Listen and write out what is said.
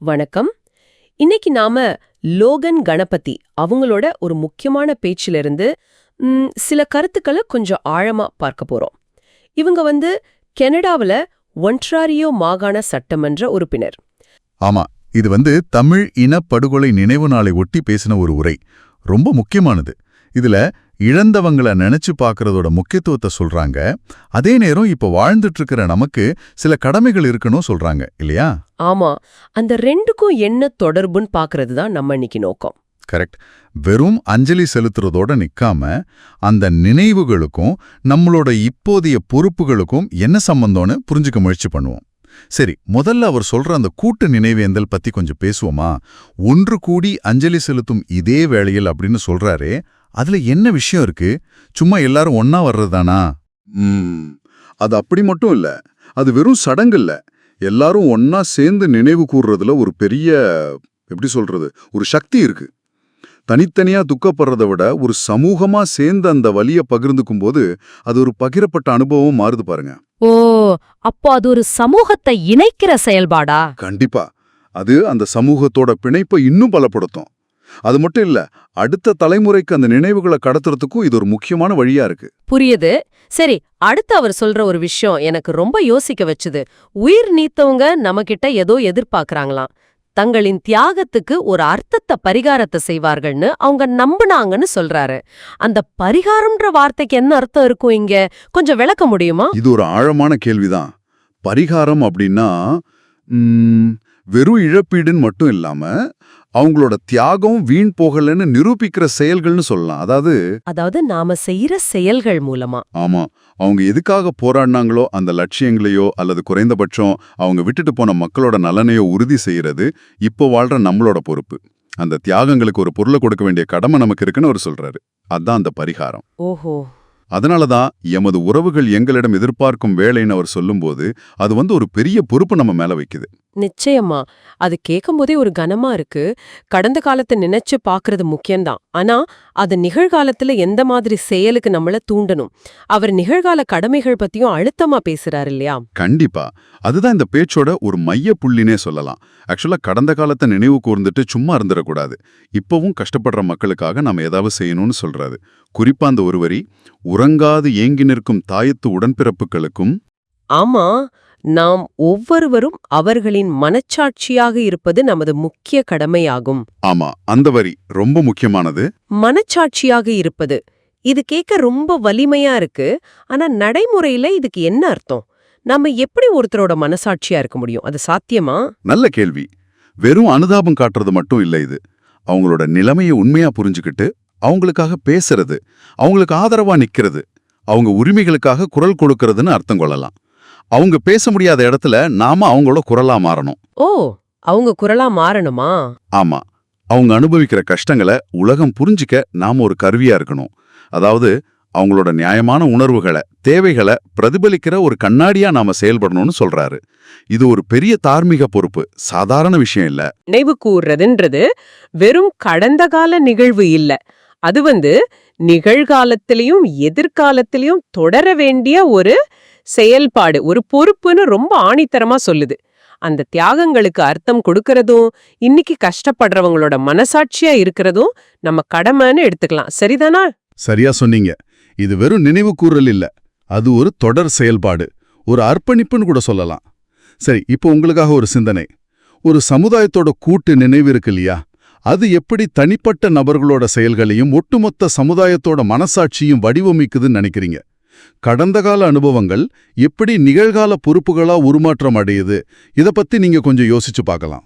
வணக்கம். இன்னைக்கு நாம லோகன் கணபதி அவங்களோட ஒரு முக்கியமான பேச்சிலிருந்து சில கருத்துக்களை கொஞ்சம் ஆழமா பார்க்க போறோம். இவங்க கனடாவுல ஒன்டாரியோ மாகாண சட்டமன்ற உறுப்பினர். ஆமா, இது தமிழ் இனப்படுகொலை நினைவு நாளை ஒட்டி பேசின ஒரு உரை. ரொம்ப முக்கியமானது. இதுல இழந்தவங்கள நினைச்சு பார்க்கறதோட முக்கியத்துவத்தை சொல்றாங்க. அதே நேரம் இப்ப வாழ்ந்துட்டு இருக்கிற நமக்கு சில கடமைகள் இருக்கணும் சொல்றாங்க இல்லையா? ஆமா, அந்த ரெண்டுக்கும் என்ன தொடர்புன்னு பார்க்கறது தான் நம்ம இன்னைக்கு நோக்கம். கரெக்ட். வெறும் அஞ்சலி செலுத்துறதோட நிக்காம அந்த நினைவுகளுக்கும் நம்மளோட இப்போதைய பொறுப்புகளுக்கும் என்ன சம்பந்தம்னு புரிஞ்சுக்க முயற்சி பண்ணுவோம். சரி, முதல்ல அவர் சொல்ற அந்த கூட்டு நினைவேந்தல் பத்தி கொஞ்சம் பேசுவோமா? ஒன்று கூடி அஞ்சலி செலுத்தும் இதே வேளையில் அப்படின்னு சொல்றாரே, அதுல என்ன விஷயம் இருக்கு? சும்மா எல்லாரும் ஒன்னா வர்றதுதானா? அது அப்படி மட்டும் இல்ல. அது வெறும் சடங்கு இல்ல. எல்லாரும் ஒன்னா சேர்ந்து நினைவு கூர்றதுல ஒரு பெரிய, எப்படி சொல்றது, ஒரு சக்தி இருக்கு. தனித்தனியா துக்கப்படுறதை விட ஒரு சமூகமா சேர்ந்து அந்த வலிய பகிர்ந்துக்கும் போது அது ஒரு பகிரப்பட்ட அனுபவம் மாறுது பாருங்க. ஓ, அப்போ அது ஒரு சமூகத்தை இணைக்கிற செயல்பாடா? கண்டிப்பா. அது அந்த சமூகத்தோட பிணைப்பை இன்னும் பலப்படுத்தும். அது மட்டும் இல்ல, அடுத்த தலைமுறைக்கு அந்த நினைவுகளை கடத்துறதுக்கும் இது ஒரு முக்கியமான வழியா இருக்கு. புரியுது. சரி, அடுத்து அவர் சொல்ற ஒரு விஷயம் எனக்கு ரொம்ப யோசிக்க வச்சுது. உயிர் நீத்தவங்க நம்ம கிட்ட ஏதோ எதிர்பார்க்கறாங்களாம். தங்களின் தியாகத்துக்கு ஒரு அர்த்தத்தை பரிகாரத்தை செய்வார்கள்னு அவங்க நம்புனாங்கன்னு சொல்றாரு. அந்த பரிகாரம்ன்ற வார்த்தைக்கு என்ன அர்த்தம் இருக்கும் இங்க? கொஞ்சம் விளக்க முடியுமா? இது ஒரு ஆழமான கேள்விதான். பரிகாரம் அப்படின்னா வெறும் இழப்பீடுன்னு மட்டும் இல்லாம அவங்களோட தியாகம் வீண் போகலன்னு நிரூபிக்கிற செயல்கள்னு சொல்லலாம். அதாவது நாம செய்யற செயல்கள் மூலமா. ஆமா, அவங்க எதுக்காக போராடினாங்களோ அந்த லட்சியங்களையோ அல்லது குறைந்தபட்சம் அவங்க விட்டுட்டு போன மக்களோட நலனையோ உறுதி செய்யறது இப்போ வாழ்ற நம்மளோட பொறுப்பு. அந்த தியாகங்களுக்கு ஒரு பொருளை கொடுக்க வேண்டிய கடமை நமக்கு இருக்குன்னு அவர் சொல்றாரு. அதான் அந்த பரிகாரம். ஓஹோ. அதனாலதான் எமது உறவுகள் எங்களிடம் எதிர்பார்க்கும் வேலைன்னு அவர் சொல்லும்போது அது ஒரு பெரிய பொறுப்பு நம்ம மேல வைக்குது. நிச்சயமா. அது கேட்கும்போதே ஒரு கனமா இருக்கு. கடந்த காலத்தை நினைச்சு பாக்குறது முக்கியம்தான். ஆனா அது நிகழ்காலத்துல எந்த மாதிரி செயலுக்கு நம்மள தூண்டணும். அவர் நிகழ்கால கடமைகள் பத்தியும் அழுத்தமா பேசுறாரு இல்லையா? கண்டிப்பா. அதுதான் இந்த பேச்சோட ஒரு மைய புள்ளினே சொல்லலாம். ஆக்சுவலா கடந்த காலத்தை நினைவு கூர்ந்துட்டு சும்மா இருந்துடக்கூடாது. இப்பவும் கஷ்டப்படுற மக்களுக்காக நாம ஏதாவது செய்யணும்னு சொல்றாரு. குறிப்பா அந்த ஒரு வரி, உறங்காது ஏங்கி நிற்கும் தாயத்து உடன்பிறப்புகளுக்கும். ஆமா, நாம் ஒவ்வொருவரும் அவர்களின் மனச்சாட்சியாக இருப்பது நமது முக்கிய கடமையாகும். ஆமா, அந்த வரி ரொம்ப முக்கியமானது. மனச்சாட்சியாக இருப்பது, இது கேட்க ரொம்ப வலிமையா இருக்கு. ஆனா நடைமுறையில இதுக்கு என்ன அர்த்தம்? நம்ம எப்படி ஒருத்தரோட மனசாட்சியா இருக்க முடியும்? அது சாத்தியமா? நல்ல கேள்வி. வெறும் அனுதாபம் காட்டுறது மட்டும் இல்ல இது. அவங்களோட நிலைமையை உண்மையா புரிஞ்சுக்கிட்டு அவங்களுக்காக பேசுறது, அவங்களுக்கு ஆதரவா நிக்கிறது, அவங்க உரிமைகளுக்காக குரல் கொடுக்கறதுன்னு அர்த்தம் கொள்ளலாம். அவங்க பேச முடியாத இடத்துல நாம அவங்களோட குரலா மாறணும். ஓ, அவங்க குரலா மாறணுமா? ஆமா, அவங்க அனுபவிக்கிற கஷ்டங்களை உலகம் புரிஞ்சிக்க நாம ஒரு கருவியா இருக்கணும். அதாவது அவங்களோட நியாயமான உணர்வுகளை, தேவைகளை பிரதிபலிக்கிற ஒரு கண்ணாடியா நாம செயல்படணும்னு சொல்றாரு. இது ஒரு பெரிய தார்மீக பொறுப்பு, சாதாரண விஷயம் இல்ல. நினைவு கூர்றதுன்றது வெறும் கடந்த கால நிகழ்வு இல்ல. அது நிகழ்காலத்திலையும் எதிர்காலத்திலையும் தொடர வேண்டிய ஒரு செயல்பாடு, ஒரு பொறுப்புன்னு ரொம்ப ஆணித்தரமா சொல்லுது. அந்த தியாகங்களுக்கு அர்த்தம் கொடுக்கறதும் இன்னைக்கு கஷ்டப்படுறவங்களோட மனசாட்சியா இருக்கிறதும் நம்ம கடமைன்னு எடுத்துக்கலாம். சரிதானா? சரியா சொன்னீங்க. இது வெறும் நினைவு கூறல் இல்ல, அது ஒரு தொடர் செயல்பாடு, ஒரு அர்ப்பணிப்புன்னு கூட சொல்லலாம். சரி, இப்போ உங்களுக்காக ஒரு சிந்தனை. ஒரு சமுதாயத்தோட கூட்டு நினைவு இருக்கு இல்லையா? அது எப்படி தனிப்பட்ட நபர்களோட செயல்களையும் ஒட்டுமொத்த சமுதாயத்தோட மனசாட்சியும் வடிவமைக்குதுன்னு நினைக்கிறீங்க? கடந்த கால அனுபவங்கள் எப்படி நிகழ்கால பொறுப்புகளா உருமாற்றம் அடையுது? இத பத்தி நீங்க கொஞ்சம் யோசிச்சு பார்க்கலாம்.